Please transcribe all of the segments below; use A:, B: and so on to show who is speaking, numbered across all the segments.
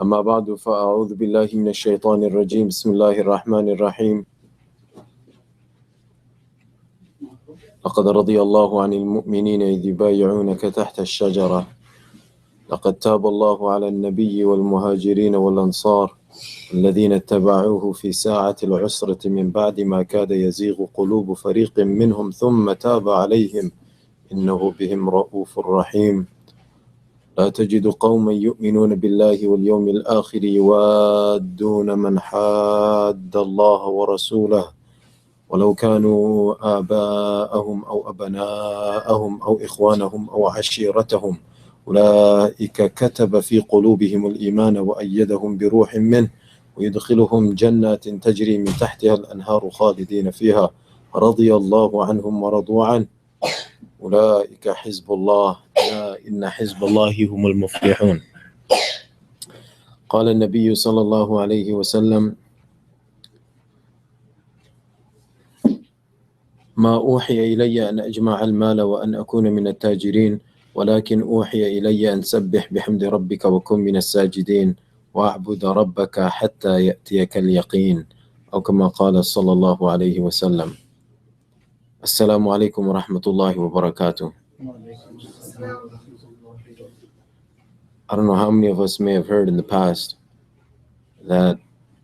A: أما بعد فأعوذ بالله من الشيطان الرجيم بسم الله الرحمن الرحيم لقد رضي الله عن المؤمنين إذ يبايعونك تحت الشجرة لقد تاب الله على النبي والمهاجرين والأنصار الذين اتبعوه في ساعة العسرة من بعد ما كاد يزيغ قلوب فريق منهم ثم تاب عليهم إنه بهم رؤوف رحيم لا تجد قوما يؤمنون بالله واليوم الآخر يوادون من حاد الله ورسوله ولو كانوا آباءهم أو أبناءهم أو إخوانهم أو عشيرتهم أولئك كتب في قلوبهم الإيمان وأيدهم بروح منه ويدخلهم جنات تجري من تحتها الأنهار خالدين فيها رضي الله عنهم ورضوا عنه أولئك حزب الله ألا إن حزب الله هم المفلحون. قال النبي صلى الله عليه وسلم ما أوحي إلي أن أجمع المال وأن أكون من التاجرين ولكن أوحي إلي أن سبح بحمد ربك وكن من الساجدين وأعبد ربك حتى يأتيك اليقين أو كما قال صلى الله عليه وسلم. السلام عليكم ورحمة الله وبركاته. I don't know how many of us may have heard in the past that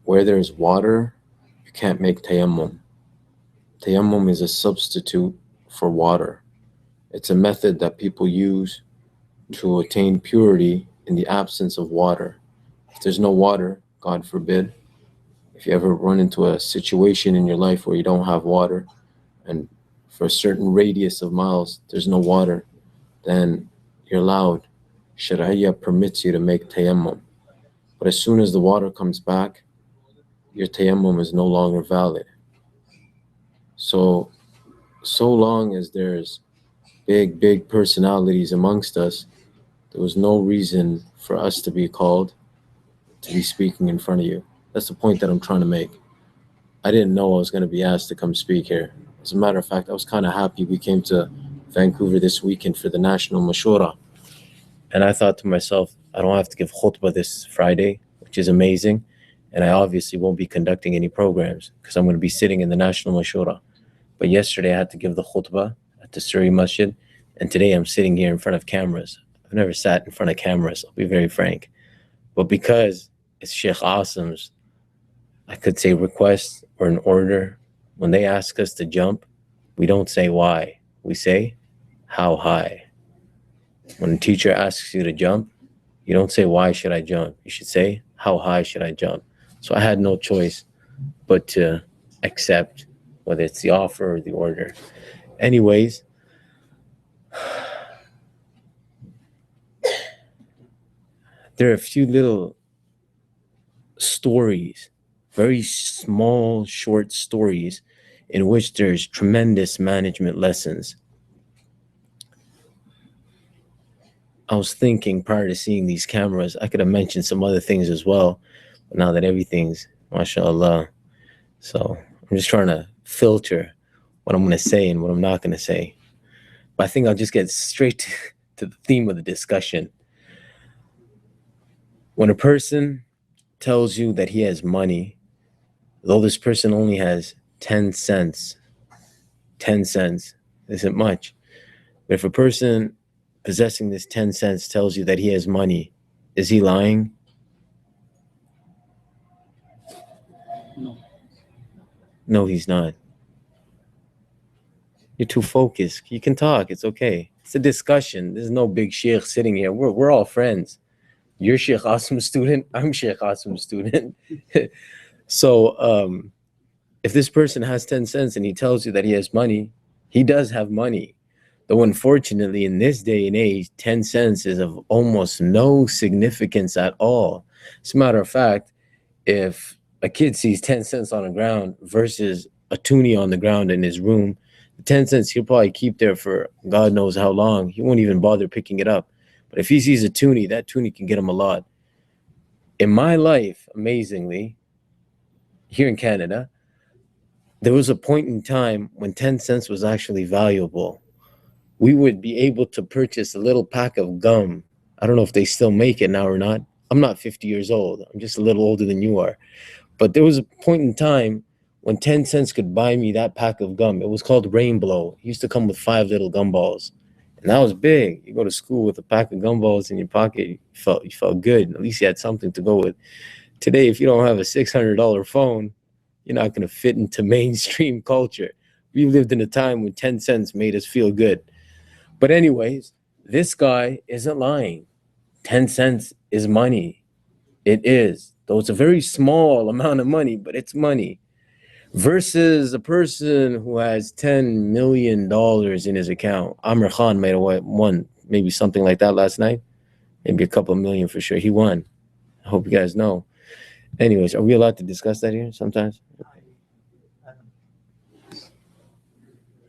A: where there's water, you can't make tayammum. Tayammum is a substitute for water. It's a method that people use to attain purity in the absence of water. If there's no water, God forbid, if you ever run into a situation in your life where you don't have water and for a certain radius of miles there's no water, then you're allowed. Sharia permits you to make tayammum. But as soon as the water comes back, your tayammum is no longer valid. So long as there's big personalities amongst us, there was no reason for us to be called to be speaking in front of you. That's the point that I'm trying to make. I didn't know I was going to be asked to come speak here. As a matter of fact, I was kind of happy we came to Vancouver this weekend for the National Mashura. And I thought to myself, I don't have to give khutbah this Friday, which is amazing. And I obviously won't be conducting any programs because I'm going to be sitting in the National Mashura. But yesterday I had to give the khutbah at the Suri Masjid. And today I'm sitting here in front of cameras. I've never sat in front of cameras, I'll be very frank. But because it's Sheikh Asim's, I could say request or an order. When they ask us to jump, we don't say why. We say, how high? When a teacher asks you to jump, you don't say, why should I jump? You should say, how high should I jump? So I had no choice but to accept, whether it's the offer or the order. Anyways, there are a few little stories, very small, short stories in which there's tremendous management lessons. I was thinking prior to seeing these cameras, I could have mentioned some other things as well, but now that everything's, mashallah, so I'm just trying to filter what I'm going to say and what I'm not going to say. But I think I'll just get straight to the theme of the discussion. When a person tells you that he has money, though this person only has 10 cents isn't much. But if a person possessing this 10 cents tells you that he has money, is he lying? No, he's not. You're too focused. You can talk. It's okay. It's a discussion. There's no big sheikh sitting here. We're all friends. You're Sheikh Asim's student. I'm Sheikh Asim's student. So if this person has 10 cents and he tells you that he has money, he does have money. Though unfortunately, in this day and age, 10 cents is of almost no significance at all. As a matter of fact, if a kid sees 10 cents on the ground versus a toonie on the ground in his room, the 10 cents he'll probably keep there for God knows how long. He won't even bother picking it up. But if he sees a toonie, that toonie can get him a lot. In my life, amazingly, here in Canada, there was a point in time when 10 cents was actually valuable. We would be able to purchase a little pack of gum. I don't know if they still make it now or not. I'm not 50 years old. I'm just a little older than you are. But there was a point in time when 10 cents could buy me that pack of gum. It was called Rainbow. It used to come with 5 little gumballs. And that was big. You go to school with a pack of gumballs in your pocket, you felt good. At least you had something to go with. Today, if you don't have a $600 phone, you're not going to fit into mainstream culture. We lived in a time when 10 cents made us feel good. But anyways, this guy isn't lying. 10 cents is money. It is. Though it's a very small amount of money, but it's money. Versus a person who has $10 million in his account. Amr Khan might have won maybe something like that last night. Maybe a couple of million for sure. He won. I hope you guys know. Anyways, are we allowed to discuss that here sometimes?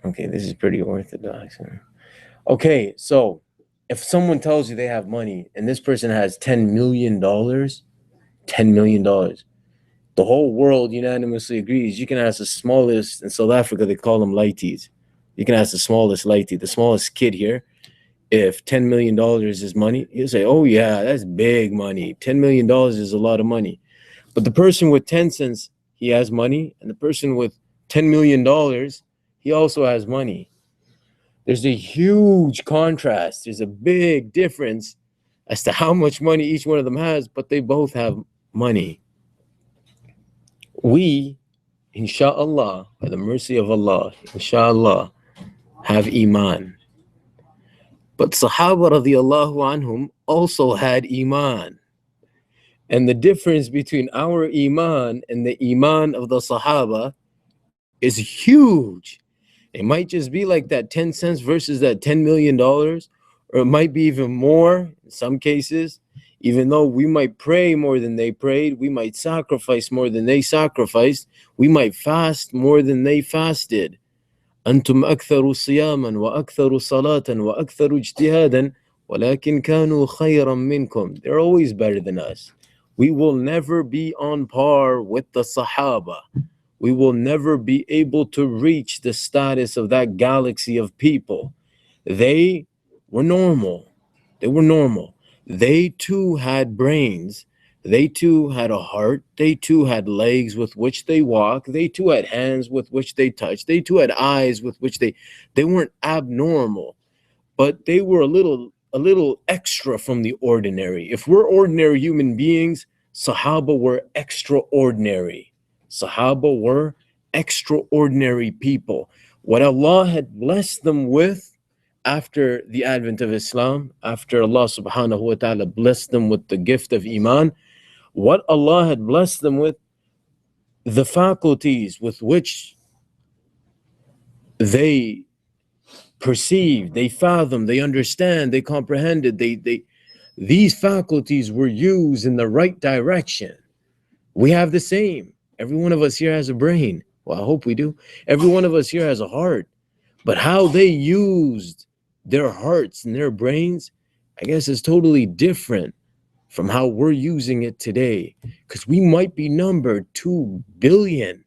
A: Okay, this is pretty orthodox. Okay, so if someone tells you they have money and this person has $10 million, $10 million, the whole world unanimously agrees. You can ask the smallest, in South Africa, they call them lighties. You can ask the smallest lighty, the smallest kid here, if $10 million is money, he'll say, oh yeah, that's big money. $10 million is a lot of money. But the person with 10 cents, he has money. And the person with $10 million, he also has money. There's a huge contrast. There's a big difference as to how much money each one of them has, but they both have money. We, inshallah, by the mercy of Allah, inshallah, have iman. But Sahaba radiallahu anhum also had iman. And the difference between our iman and the iman of the Sahaba is huge. It might just be like that 10 cents versus that $10 million, or it might be even more in some cases. Even though we might pray more than they prayed, we might sacrifice more than they sacrificed, we might fast more than they fasted. أنتم أكثر صياما وأكثر صلاة وأكثر اجتهادا ولكن كانوا خيرا منكم. They're always better than us. We will never be on par with the Sahaba. We will never be able to reach the status of that galaxy of people. They were normal. They were normal. They too had brains. They too had a heart. They too had legs with which they walk. They too had hands with which they touch. They too had eyes with which they weren't abnormal, but they were a little extra from the ordinary. If we're ordinary human beings, Sahaba were extraordinary. Sahaba were extraordinary people. What Allah had blessed them with after the advent of Islam, after Allah subhanahu wa ta'ala blessed them with the gift of Iman, what Allah had blessed them with, the faculties with which they perceive, they fathom, they understand, they comprehended, these faculties were used in the right direction. We have the same. Every one of us here has a brain. Well, I hope we do. Every one of us here has a heart. But how they used their hearts and their brains, I guess, is totally different from how we're using it today. Because we might be numbered 2 billion,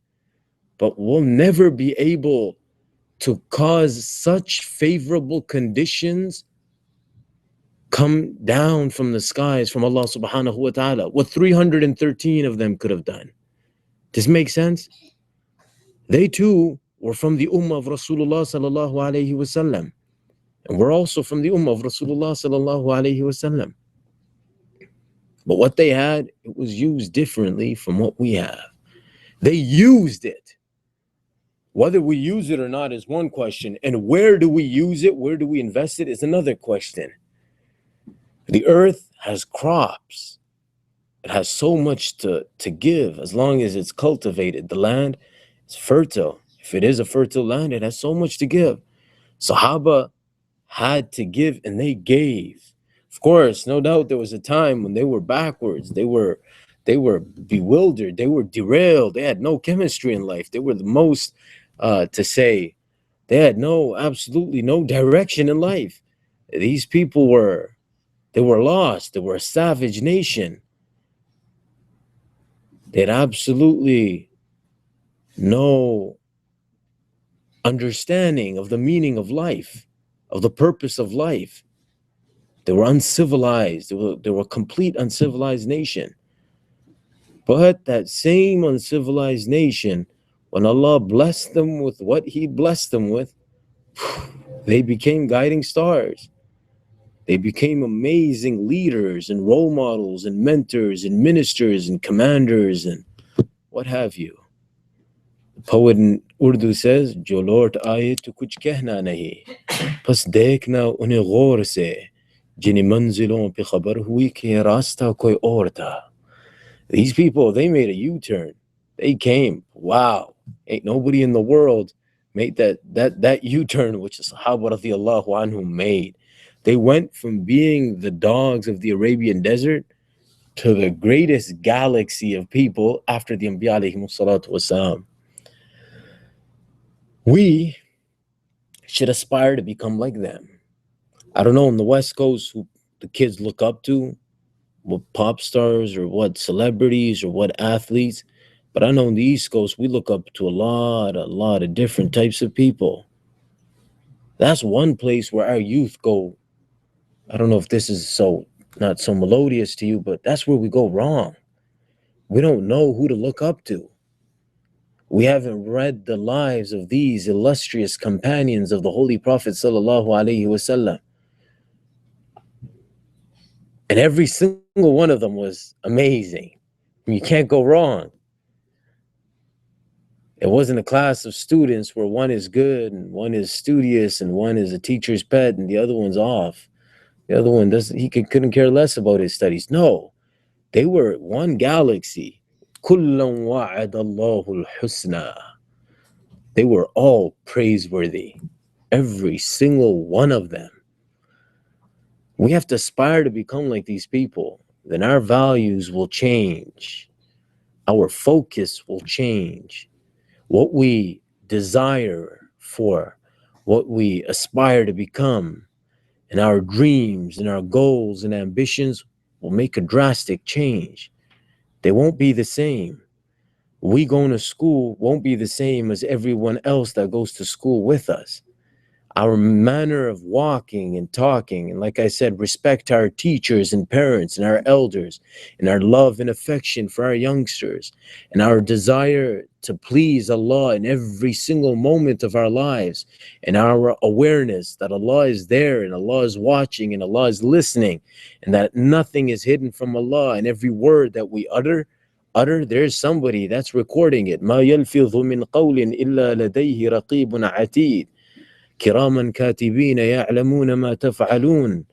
A: but we'll never be able to cause such favorable conditions come down from the skies from Allah subhanahu wa ta'ala. What 313 of them could have done. Does this make sense? They too were from the ummah of Rasulullah sallallahu alayhi wasallam. And we're also from the ummah of Rasulullah sallallahu alayhi wasallam. But what they had, it was used differently from what we have. They used it. Whether we use it or not is one question. And where do we use it? Where do we invest it is another question. The earth has crops. It has so much to give as long as it's cultivated. The land is fertile. If it is a fertile land, it has so much to give. Sahaba had to give and they gave. Of course, no doubt there was a time when they were backwards. They were bewildered. They were derailed. They had no chemistry in life. They were the most, they had absolutely no direction in life. These people were lost. They were a savage nation. They had absolutely no understanding of the meaning of life, of the purpose of life. They were uncivilized. They were a complete uncivilized nation. But that same uncivilized nation, when Allah blessed them with what He blessed them with, they became guiding stars. They became amazing leaders and role models and mentors and ministers and commanders and what have you. The poet in Urdu says, "Jo lort aaye to kuch kehna nahi, pas dekhna unhe gaur se, jini manzilon pe khabar hui ki rasta koi aur tha." These people, they made a U-turn. They came. Wow. Ain't nobody in the world made that U-turn, which the Sahaba radiyallahu anhum made. They went from being the dogs of the Arabian desert to the greatest galaxy of people after the Anbiya alayhimu salatu wasalam. We should aspire to become like them. I don't know, on the West Coast, who the kids look up to, what pop stars or what celebrities or what athletes. But I know on the East Coast, we look up to a lot of different types of people. That's one place where our youth go. I don't know if this is not so melodious to you, but that's where we go wrong. We don't know who to look up to. We haven't read the lives of these illustrious companions of the Holy Prophet sallallahu alaihi wasallam. And every single one of them was amazing. You can't go wrong. It wasn't a class of students where one is good and one is studious and one is a teacher's pet and the other one's off. The other one couldn't care less about his studies. No, they were one galaxy. كُلًّا وَعَدَ اللَّهُ الْحُسْنَى. They were all praiseworthy. Every single one of them. We have to aspire to become like these people. Then our values will change. Our focus will change. What we desire for, what we aspire to become, and our dreams and our goals and ambitions will make a drastic change. They won't be the same. We going to school won't be the same as everyone else that goes to school with us. Our manner of walking and talking, and like I said, respect our teachers and parents and our elders, and our love and affection for our youngsters, and our desire to please Allah in every single moment of our lives, and our awareness that Allah is there and Allah is watching and Allah is listening, and that nothing is hidden from Allah, and every word that we utter, there's somebody that's recording it. مَا يَلْفِظُ مِنْ قَوْلٍ إِلَّا لَدَيْهِ رَقِيبٌ عَتِيدٌ كراما كاتبين يعلمون ما تفعلون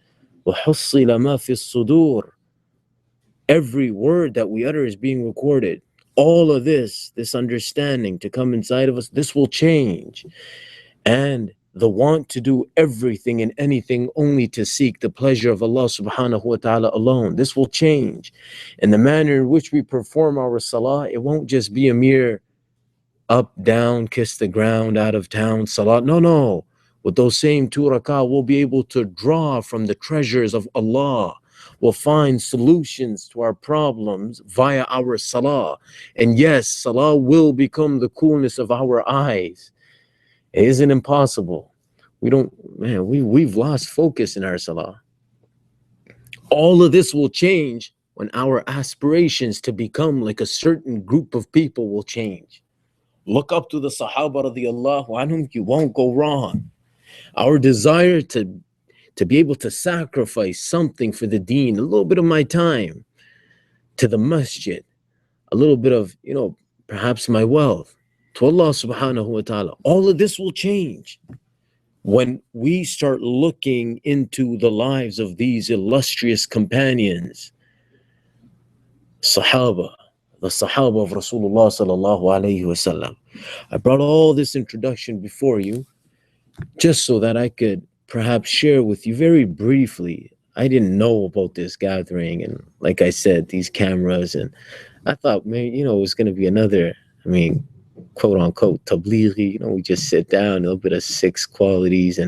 A: وحصل ما في الصدور. Every word that we utter is being recorded. All of this understanding to come inside of us, this will change. And the want to do everything and anything only to seek the pleasure of Allah subhanahu wa ta'ala alone, this will change. And the manner in which we perform our salah, it won't just be a mere up, down, kiss the ground, out of town salah. No. With those same 2 rakah, we'll be able to draw from the treasures of Allah. We'll find solutions to our problems via our salah. And yes, salah will become the coolness of our eyes. It isn't impossible. We've lost focus in our salah. All of this will change when our aspirations to become like a certain group of people will change. Look up to the Sahaba radiyallahu anhum, you won't go wrong. Our desire to be able to sacrifice something for the deen, a little bit of my time to the masjid, a little bit of, perhaps my wealth to Allah subhanahu wa ta'ala. All of this will change when we start looking into the lives of these illustrious companions, Sahaba, the Sahaba of Rasulullah sallallahu alayhi wasallam. I brought all this introduction before you just so that I could perhaps share with you very briefly. I didn't know about this gathering, and like I said, these cameras, and I thought, man, it was going to be another, quote unquote, tablighi, we just sit down, a little bit of 6 qualities.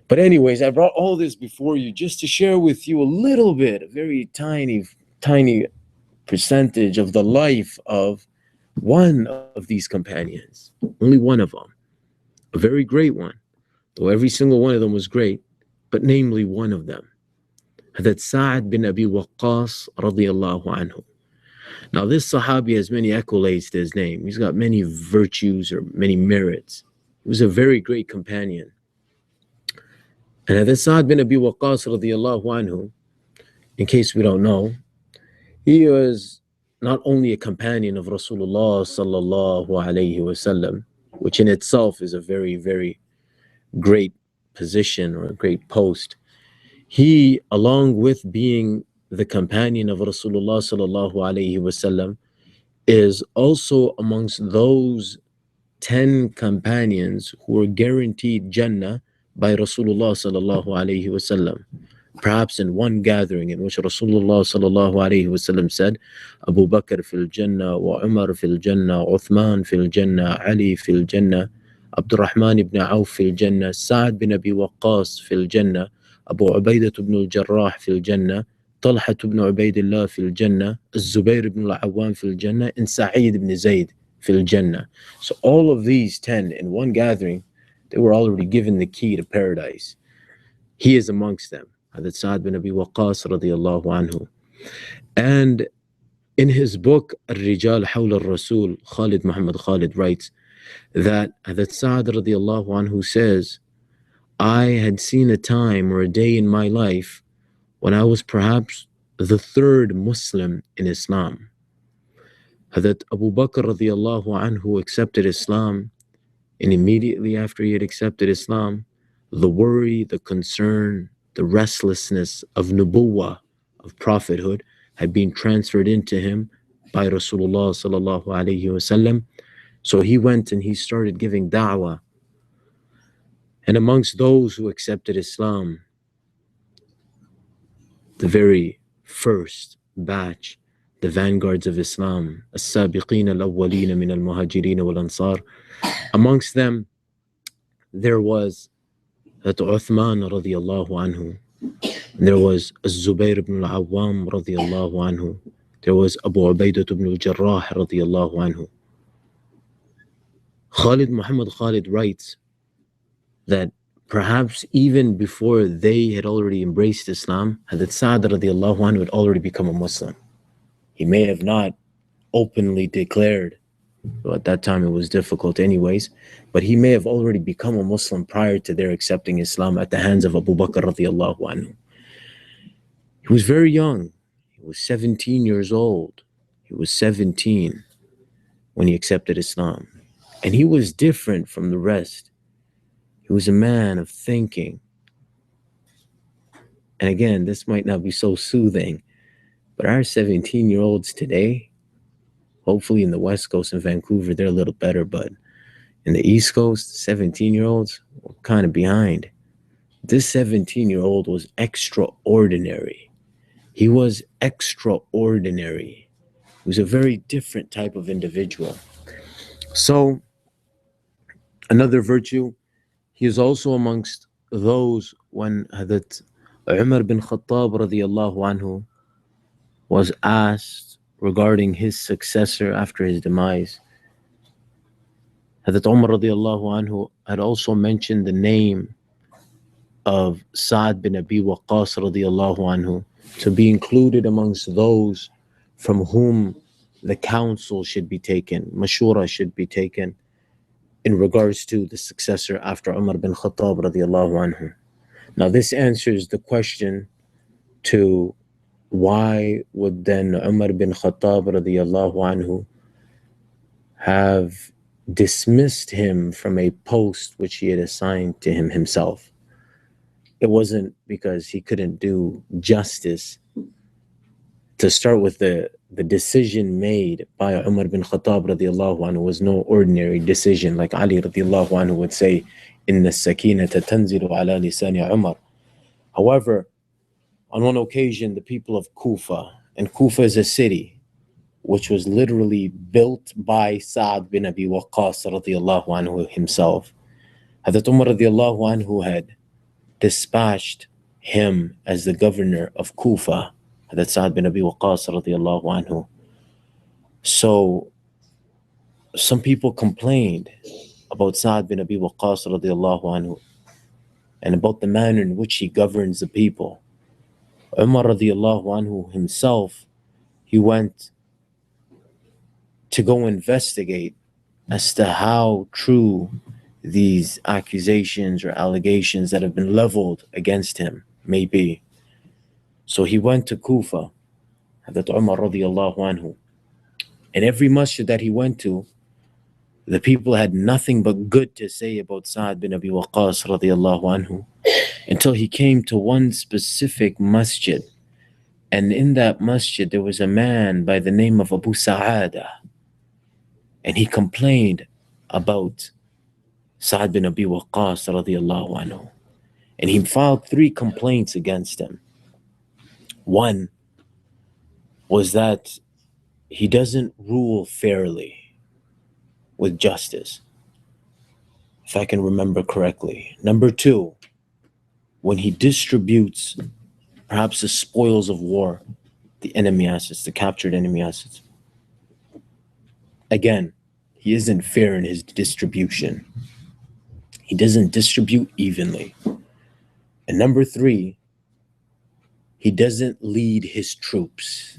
A: But anyways, I brought all this before you just to share with you a little bit, a very tiny percentage of the life of one of these companions, only one of them, a very great one, though every single one of them was great, but namely one of them. That Sa'ad bin Abi Waqqas radiyallahu anhu. Now this Sahabi has many accolades to his name. He's got many virtues or many merits. He was a very great companion. And that Sa'ad bin Abi Waqqas radiyallahu anhu, in case we don't know, he was not only a companion of Rasulullah sallallahu alayhi wasallam, which in itself is a very, very great position or a great post. He, along with being the companion of Rasulullah sallallahu alayhi wasallam, is also amongst those 10 companions who were guaranteed Jannah by Rasulullah sallallahu alayhi wasallam. Perhaps in one gathering in which Rasulullah sallallahu alayhi wasallam said, Abu Bakr fil Jannah, wa Umar fil Jannah, Uthman fil Jannah, Ali fil Jannah, Abdurrahman ibn Auf fil Jannah, Sa'ad bin Abi Waqqas fil Jannah, Abu Ubaidah ibn al-Jarrah fil Jannah, Talha ibn Ubaidillah fil Jannah, Zubair ibn al-Awwam fil Jannah, and Sa'id ibn Zayd fil Jannah. So all of these 10 in one gathering, they were already given the key to paradise. He is amongst them. Hazrat Sa'ad bin Abi Waqqas radiyallahu anhu. And in his book, Al-Rijal Hawla al-Rasul, Khalid Muhammad Khalid writes that Hazrat Sa'ad radiyallahu anhu says, I had seen a time or a day in my life when I was perhaps the third Muslim in Islam. Hazrat Abu Bakr radiyallahu anhu accepted Islam, and immediately after he had accepted Islam, the worry, the concern, the restlessness of nubuwwah, of prophethood, had been transferred into him by Rasulullah sallallahu alayhi wasallam. So he went and he started giving da'wah. And amongst those who accepted Islam, the very first batch, the vanguards of Islam, as-sabiqeen al-awwalin min al-muhajirin wal-ansar, amongst them, there was Uthman radiyallahu anhu. There was Zubair ibn al-Awwam radiyallahu anhu. There was Abu Ubaidah ibn al-Jarrah radiyallahu anhu. Khalid Muhammad Khalid writes that perhaps even before they had already embraced Islam, Hazrat Sa'ad radiyallahu anhu had already become a Muslim. He may have not openly declared, well, at that time it was difficult anyways, but he may have already become a Muslim prior to their accepting Islam at the hands of Abu Bakr radiyallahu anhu. He was very young. He was 17 years old. He was 17 when he accepted Islam. And he was different from the rest. He was a man of thinking. And again, this might not be so soothing, but our 17-year-olds today, hopefully in the West Coast and Vancouver, they're a little better, but in the East Coast, 17-year-olds were kind of behind. This 17-year-old was extraordinary. He was extraordinary. He was a very different type of individual. So, another virtue, he is also amongst those when Hazrat Umar bin Khattab radiyallahu anhu was asked regarding his successor after his demise. Hazrat Umar radiyallahu anhu had also mentioned the name of Sa'ad bin Abi Waqqas radiyallahu anhu to be included amongst those from whom the counsel should be taken, mashura should be taken in regards to the successor after Umar bin Khattab radiyallahu anhu. Now this answers the question to why would then Umar bin Khattab radiyallahu anhu have dismissed him from a post which he had assigned to him himself. It wasn't because he couldn't do justice. To start with, the decision made by Umar bin Khattab radiyallahu anhu was no ordinary decision, like Ali radiyallahu anhu would say, Inna sakinata tanzilu ala lisani Umar. However, on one occasion, the people of Kufa, and Kufa is a city which was literally built by Sa'ad bin Abi Waqqas radiyallahu anhu himself. Hazrat Umar radiyallahu anhu had dispatched him as the governor of Kufa, Hazrat Sa'ad bin Abi Waqqas radiyallahu anhu. So some people complained about Sa'ad bin Abi Waqqas radiyallahu anhu and about the manner in which he governs the people. Umar radiallahu anhu himself, he went to go investigate as to how true these accusations or allegations that have been leveled against him may be. So he went to Kufa, Hazrat Umar radiallahu anhu. And every masjid that he went to, the people had nothing but good to say about Sa'ad bin Abi Waqqas radiallahu anhu, until he came to one specific masjid. And in that masjid, there was a man by the name of Abu Sa'ada. And he complained about Sa'ad bin Abi Waqqas radiallahu anhu. And he filed 3 complaints against him. One was that he doesn't rule fairly with justice, if I can remember correctly. Number 2, when he distributes perhaps the spoils of war, the enemy assets, the captured enemy assets, again, he isn't fair in his distribution. He doesn't distribute evenly. And number 3, he doesn't lead his troops.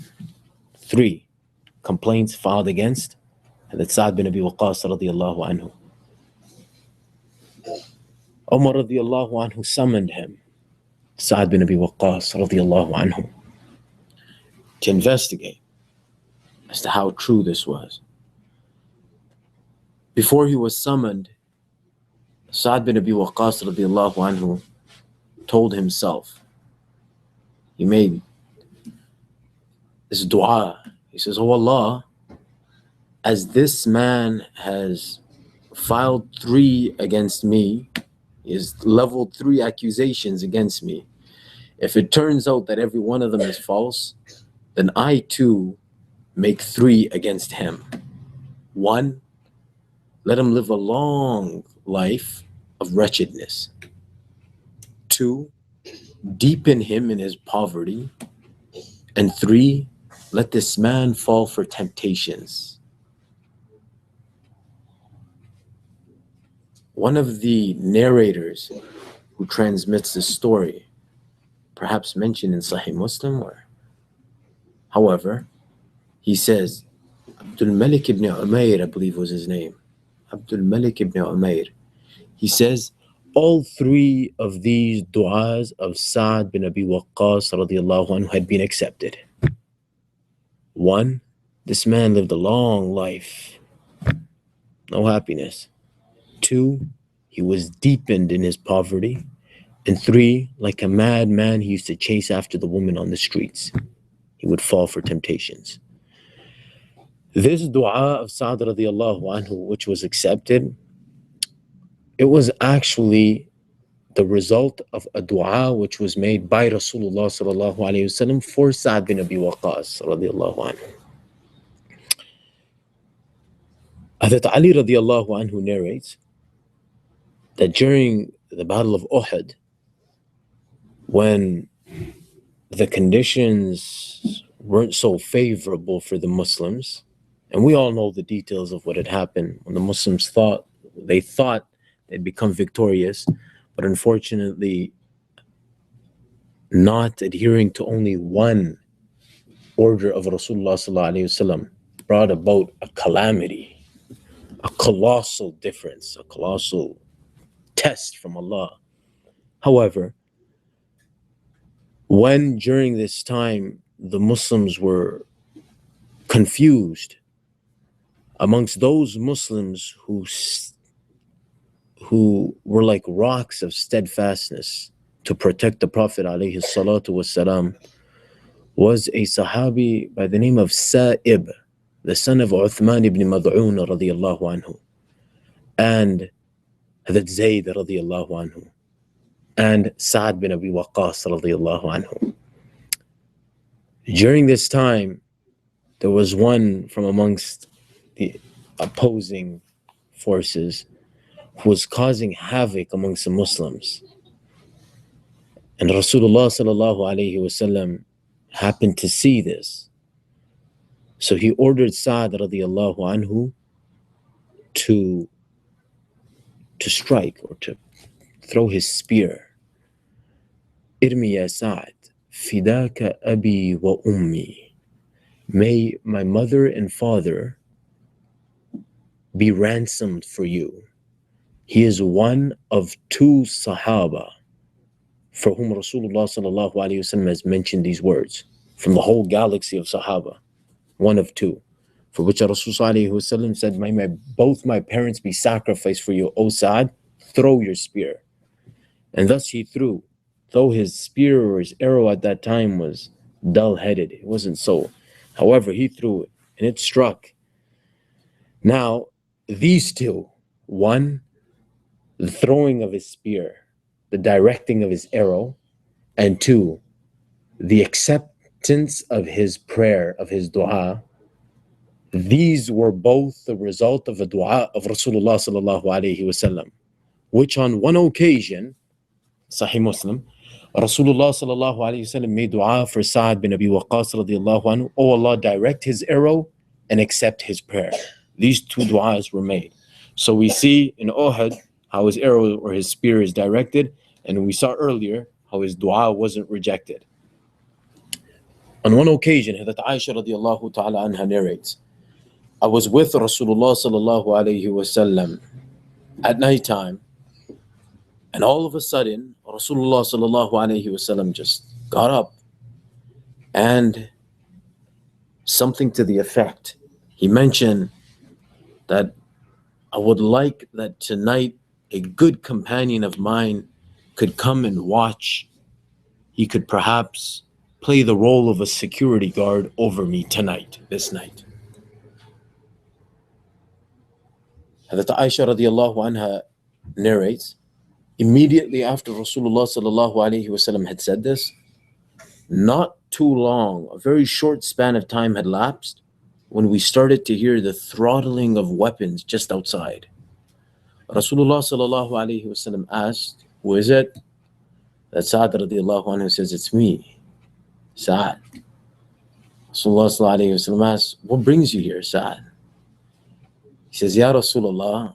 A: 3 complaints filed against Hazrat Sa'ad bin Abi Waqqas radiallahu anhu. Umar radiallahu anhu summoned him, Sa'ad bin Abi Waqqas radiallahu anhu, to investigate as to how true this was. Before he was summoned, Sa'ad bin Abi Waqqas radiallahu anhu told himself, he made this dua. He says, "Oh Allah, as this man has filed 3 against me, he has leveled 3 accusations against me. If it turns out that every one of them is false, then I too make 3 against him. 1, let him live a long life of wretchedness. 2, deepen him in his poverty. And 3, let this man fall for temptations." One of the narrators who transmits this story, perhaps mentioned in Sahih Muslim, however, he says, Abdul Malik ibn Umayr, I believe was his name, Abdul Malik ibn Umayr, he says, all 3 of these du'as of Sa'ad bin Abi Waqqas radiallahu anhu had been accepted. 1, this man lived a long life, no happiness. 2, he was deepened in his poverty. And 3, like a madman, he used to chase after the woman on the streets. He would fall for temptations. This dua of Sa'ad radiallahu anhu, which was accepted, it was actually the result of a dua which was made by Rasulullah sallallahu alayhi wasallam for Sa'ad bin Abi Waqqas radiallahu anhu. Hazrat Ali radiallahu anhu narrates that during the Battle of Uhud, when the conditions weren't so favorable for the Muslims, and we all know the details of what had happened when the Muslims thought they'd become victorious, but unfortunately not adhering to only one order of Rasulullah sallallahu alaihi wasallam brought about a calamity, a colossal difference, a colossal test from Allah. However, when during this time the Muslims were confused, amongst those Muslims who were like rocks of steadfastness to protect the Prophet alayhi salatu wasalam, was a Sahabi by the name of Sa'ib, the son of Uthman ibn Mad'un radiyallahu anhu, and Hazrat Zayd radiyallahu anhu, and Sa'ad bin Abi Waqqas radiyallahu anhu. During this time, there was one from amongst the opposing forces who was causing havoc amongst the Muslims. And Rasulullah sallallahu alayhi wasallam happened to see this. So he ordered Sa'ad radiyallahu anhu to strike or to throw his spear. Irmi ya Sa'ad, Fidaka abi wa ummi. May my mother and father be ransomed for you. He is one of two Sahaba for whom Rasulullah sallallahu alaihi wasallam has mentioned these words from the whole galaxy of Sahaba. One of two, for which Rasulullah sallallahu alaihi wasallam said, may both my parents be sacrificed for you, O Sa'ad, throw your spear. And thus he threw, though his spear or his arrow at that time was dull-headed. It wasn't so. However, he threw it, and it struck. Now, these two, one, the throwing of his spear, the directing of his arrow, and two, the acceptance of his prayer, of his dua, these were both the result of a dua of Rasulullah sallallahu alaihi wasallam, which on one occasion, Sahih Muslim, Rasulullah sallallahu alaihi wasallam made dua for Sa'ad bin Abi Waqqas radiyallahu anhu, oh Allah, direct his arrow and accept his prayer. These two du'as were made. So we see in Uhud how his arrow or his spear is directed, and we saw earlier how his dua wasn't rejected. On one occasion, Hazrat Aisha radiyallahu ta'ala anha narrates, I was with Rasulullah sallallahu alayhi wasallam at nighttime, and all of a sudden, Rasulullah sallallahu alayhi wasallam just got up, and something to the effect, he mentioned that I would like that tonight a good companion of mine could come and watch. He could perhaps play the role of a security guard over me tonight, this night. Hazrat Aisha radiallahu anha narrates, immediately after Rasulullah sallallahu alayhi wasallam had said this, not too long, a very short span of time had lapsed when we started to hear the throttling of weapons just outside. Rasulullah sallallahu alayhi wasallam asked, who is it? That Sa'ad radiallahu anhu says, it's me, Sa'ad. Rasulullah sallallahu alayhi wasallam asked, what brings you here, Sa'ad? He says, Ya Rasulullah,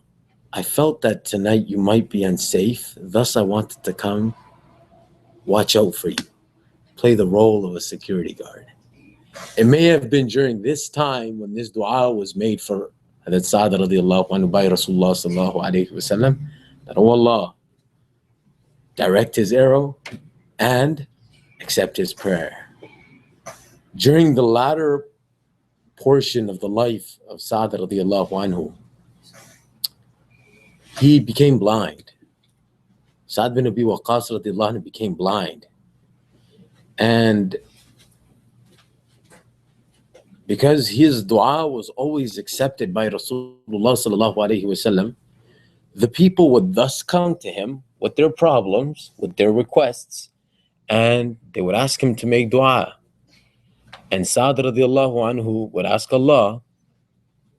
A: I felt that tonight you might be unsafe, thus I wanted to come watch out for you, play the role of a security guard. It may have been during this time when this dua was made for Hazrat Sa'ad radiallahu anhu by Rasulullah sallallahu alayhi wasallam, that, oh Allah, direct his arrow and accept his prayer. During the latter portion of the life of Sa'ad radiallahu anhu, he became blind. Sa'ad bin Abi Waqqas radiallahu anhu became blind. And because his dua was always accepted by Rasulullah sallallahu alayhi wasallam, the people would thus come to him with their problems, with their requests, and they would ask him to make dua. And Sa'ad radiallahu anhu would ask Allah,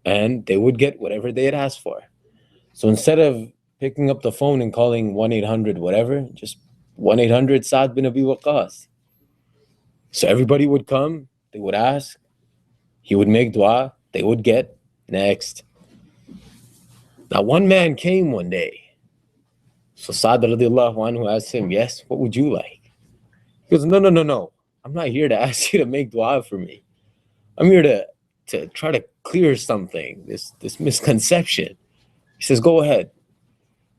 A: and they would get whatever they had asked for. So instead of picking up the phone and calling 1-800 whatever, just 1-800 Sa'ad bin Abi Waqqas. So everybody would come, they would ask, he would make dua, they would get next. Now one man came one day. So Sa'ad radiallahu anhu asked him, yes, what would you like? He goes, no. I'm not here to ask you to make dua for me. I'm here to try to clear something, this misconception. He says, go ahead.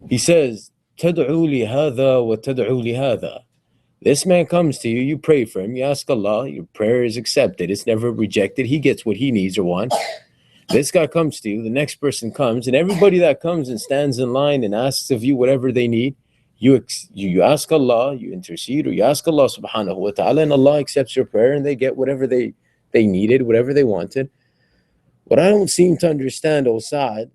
A: He says, تَدْعُوا لِهَذَا وَتَدْعُوا لِهَذَا. This man comes to you, you pray for him, you ask Allah, your prayer is accepted, it's never rejected, he gets what he needs or wants. This guy comes to you, the next person comes, and everybody that comes and stands in line and asks of you whatever they need, you ask Allah, you intercede, or you ask Allah subhanahu wa ta'ala, and Allah accepts your prayer and they get whatever they needed, whatever they wanted. What I don't seem to understand, O Sa'ad,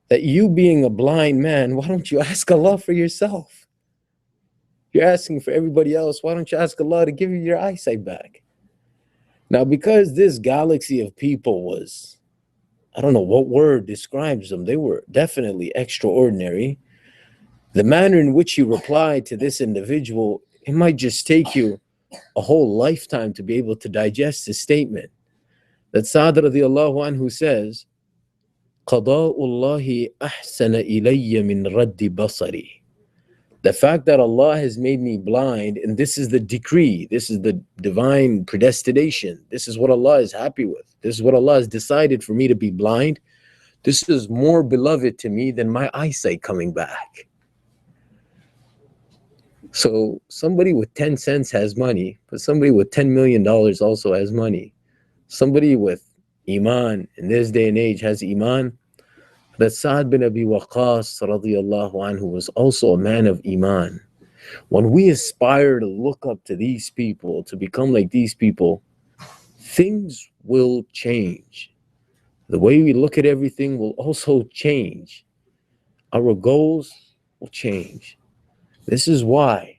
A: that you being a blind man, why don't you ask Allah for yourself? You're asking for everybody else, why don't you ask Allah to give you your eyesight back? Now, because this galaxy of people was, I don't know what word describes them, they were definitely extraordinary. The manner in which you replied to this individual, it might just take you a whole lifetime to be able to digest this statement. That Sa'ad radiallahu anhu says, قَضَاءُ اللَّهِ أَحْسَنَ إِلَيَّ مِنْ رَدِّ بَصَرِي. The fact that Allah has made me blind, and this is the decree, this is the divine predestination, this is what Allah is happy with, this is what Allah has decided for me to be blind, this is more beloved to me than my eyesight coming back. So somebody with 10 cents has money, but somebody with $10 million also has money. Somebody with Iman in this day and age has Iman. That Sa'd bin Abi Waqqas radiyallahu anhu was also a man of Iman. When we aspire to look up to these people, to become like these people, things will change. The way we look at everything will also change. Our goals will change. This is why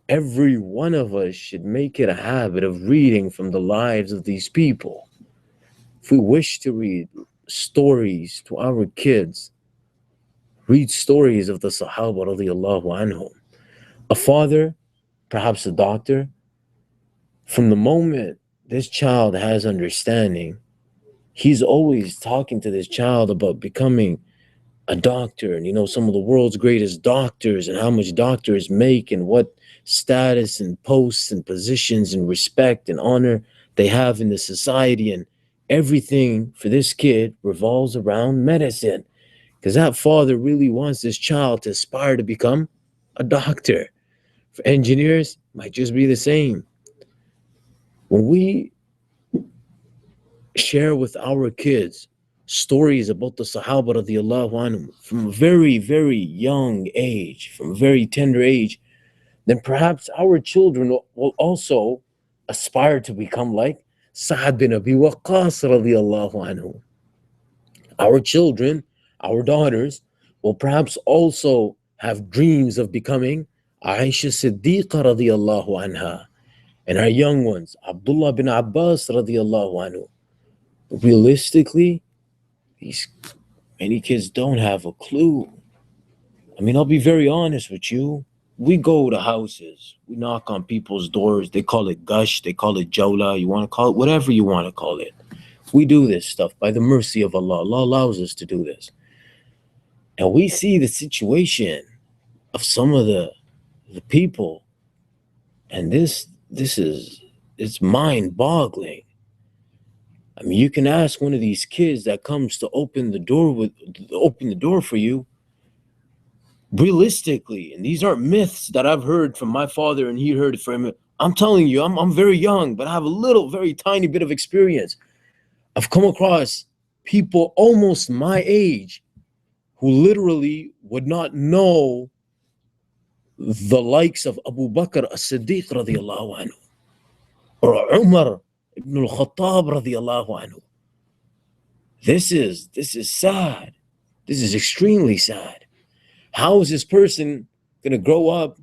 A: every one of us should make it a habit of reading from the lives of these people. If we wish to read stories to our kids, read stories of the Sahaba radiyallahu anhum. A father, perhaps a doctor, from the moment this child has understanding, he's always talking to this child about becoming a doctor, and some of the world's greatest doctors and how much doctors make and what status and posts and positions and respect and honor they have in the society, and everything for this kid revolves around medicine, because that father really wants this child to aspire to become a doctor. For engineers, it might just be the same. When we share with our kids stories about the Sahaba radiyallahu anhum from a very, very young age, from a very tender age, then perhaps our children will also aspire to become like Sa'd bin Abi Waqqas radiyallahu anhu. Our children, our daughters, will perhaps also have dreams of becoming Aisha Siddiqa radiyallahu anha. And our young ones, Abdullah bin Abbas radiyallahu anhu. Realistically, many kids don't have a clue. I mean, I'll be very honest with you. We go to houses, we knock on people's doors. They call it gush, they call it jawla, you want to call it whatever you want to call it. We do this stuff by the mercy of Allah. Allah allows us to do this. And we see the situation of some of the people, and it's mind-boggling. I mean, you can ask one of these kids that comes to open the door for you, realistically, and these aren't myths that I've heard from my father and he heard it from him. I'm telling you, I'm very young, but I have a very tiny bit of experience. I've come across people almost my age who literally would not know the likes of Abu Bakr as-Siddiq radiyallahu anhu or Umar ibn al-Khattab radiyallahu anhu. This is sad. This is extremely sad. How is this person going to grow up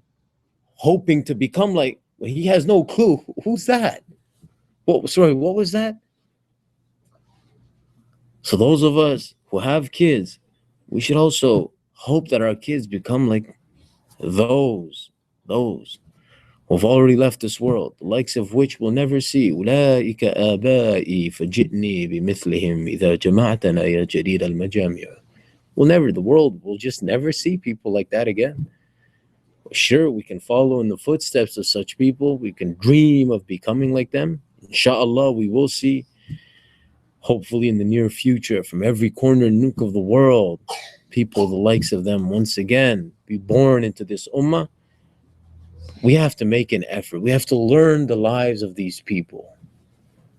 A: hoping to become like, well, he has no clue. Who's that? What was that? So those of us who have kids, we should also hope that our kids become like those who've already left this world, the likes of which we'll never see. أولئك آبائي فجئني بمثلهم إذا جمعتنا يا جديد المجامع. The world will just never see people like that again. Sure, we can follow in the footsteps of such people. We can dream of becoming like them. Inshallah, we will see, hopefully in the near future, from every corner and nook of the world, people the likes of them once again be born into this ummah. We have to make an effort. We have to learn the lives of these people.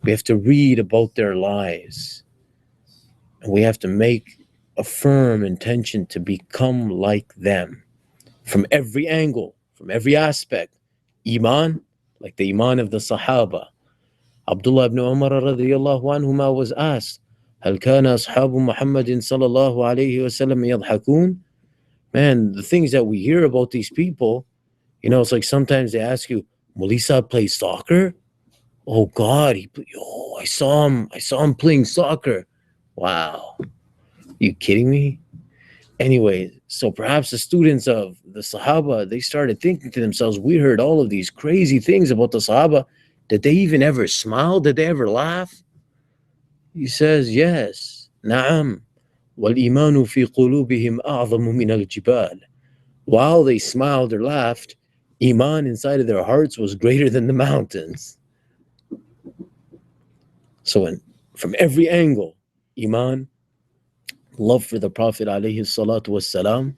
A: We have to read about their lives. And we have to make a firm intention to become like them from every angle, from every aspect. Iman, like the Iman of the Sahaba. Abdullah ibn Umar radiyallahu anhuma was asked, هل كان أصحاب محمد صلى الله عليه وسلم يضحكون? Man, the things that we hear about these people, it's like sometimes they ask you, Mulisa plays soccer? Oh God, I saw him playing soccer. Wow. You kidding me? Anyway, so perhaps the students of the Sahaba, they started thinking to themselves, we heard all of these crazy things about the Sahaba. Did they even ever smile? Did they ever laugh? He says, yes. Na'am. وَالْإِيمَانُ فِي قُلُوبِهِمْ أَعْظَمُ مِنَ الْجِبَالِ
B: while they smiled or laughed, Iman inside of their hearts was greater than the mountains. So from every angle, Iman, love for the Prophet alayhi salatu wassalam,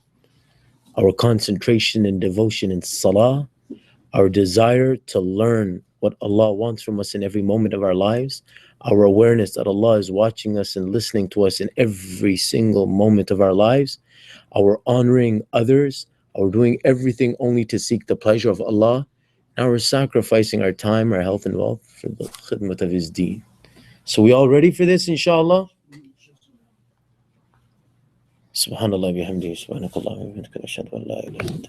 B: our concentration and devotion in salah, our desire to learn what Allah wants from us in every moment of our lives, our awareness that Allah is watching us and listening to us in every single moment of our lives, our honoring others, our doing everything only to seek the pleasure of Allah, and our sacrificing our time, our health and wealth for the khidmat of His deen. So we all ready for this, inshallah? Subhanallah bihamdihi, subhanakallah wa bihamdika, ashhadu an la ilaha illa anta.